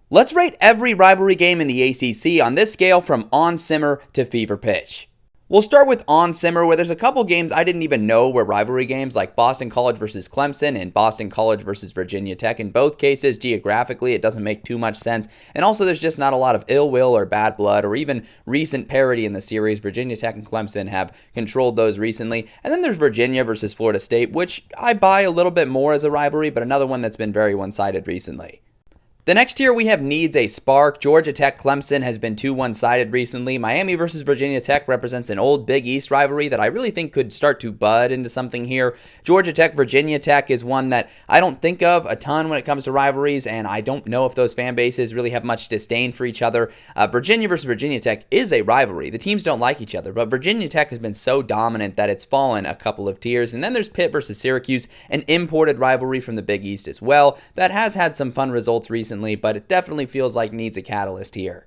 Let's rate every rivalry game in the ACC on this scale from on simmer to fever pitch. We'll start with on simmer, where there's a couple games I didn't even know were rivalry games, like Boston College versus Clemson and Boston College versus Virginia Tech. In both cases, geographically, it doesn't make too much sense. And also, there's just not a lot of ill will or bad blood or even recent parity in the series. Virginia Tech and Clemson have controlled those recently. And then there's Virginia versus Florida State, which I buy a little bit more as a rivalry, but another one that's been very one-sided recently. The next tier we have needs a spark. Georgia Tech Clemson has been too one-sided recently. Miami versus Virginia Tech represents an old Big East rivalry that I really think could start to bud into something here. Georgia Tech Virginia Tech is one that I don't think of a ton when it comes to rivalries, and I don't know if those fan bases really have much disdain for each other. Virginia versus Virginia Tech is a rivalry. The teams don't like each other, but Virginia Tech has been so dominant that it's fallen a couple of tiers. And then there's Pitt versus Syracuse, an imported rivalry from the Big East as well that has had some fun results recently, but it definitely feels like needs a catalyst here.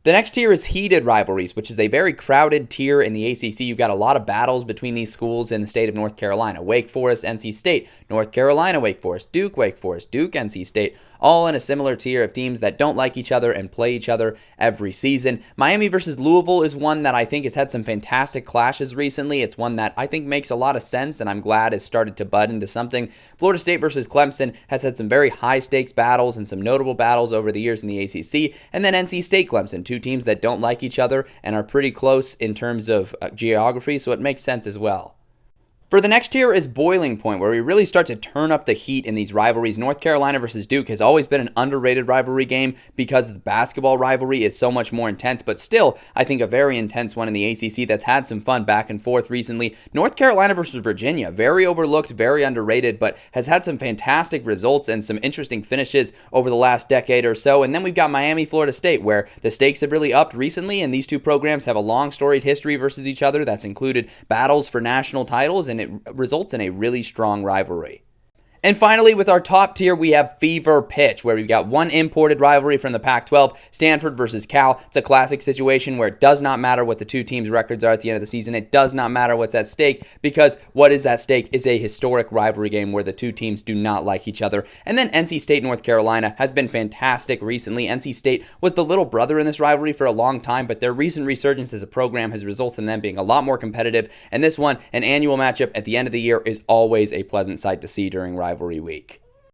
The next tier is heated rivalries, which is a very crowded tier in the ACC. You've got a lot of battles between these schools in the state of North Carolina. Wake Forest, NC State, North Carolina, Wake Forest, Duke, NC State, all in a similar tier of teams that don't like each other and play each other every season. Miami versus Louisville is one that I think has had some fantastic clashes recently. It's one that I think makes a lot of sense, and I'm glad has started to bud into something. Florida State versus Clemson has had some very high-stakes battles and some notable battles over the years in the ACC. And then NC State Clemson, two teams that don't like each other and are pretty close in terms of geography, so it makes sense as well. For the next tier is boiling point, where we really start to turn up the heat in these rivalries. North Carolina versus Duke has always been an underrated rivalry game because the basketball rivalry is so much more intense, but still, I think a very intense one in the ACC that's had some fun back and forth recently. North Carolina versus Virginia, very overlooked, very underrated, but has had some fantastic results and some interesting finishes over the last decade or so. And then we've got Miami, Florida State, where the stakes have really upped recently, and these two programs have a long storied history versus each other that's included battles for national titles, and it results in a really strong rivalry. And finally, with our top tier, we have fever pitch, where we've got one imported rivalry from the Pac-12, Stanford versus Cal. It's a classic situation where it does not matter what the two teams' records are at the end of the season. It does not matter what's at stake, because what is at stake is a historic rivalry game where the two teams do not like each other. And then NC State, North Carolina has been fantastic recently. NC State was the little brother in this rivalry for a long time, but their recent resurgence as a program has resulted in them being a lot more competitive. And this one, an annual matchup at the end of the year, is always a pleasant sight to see during rivalry week.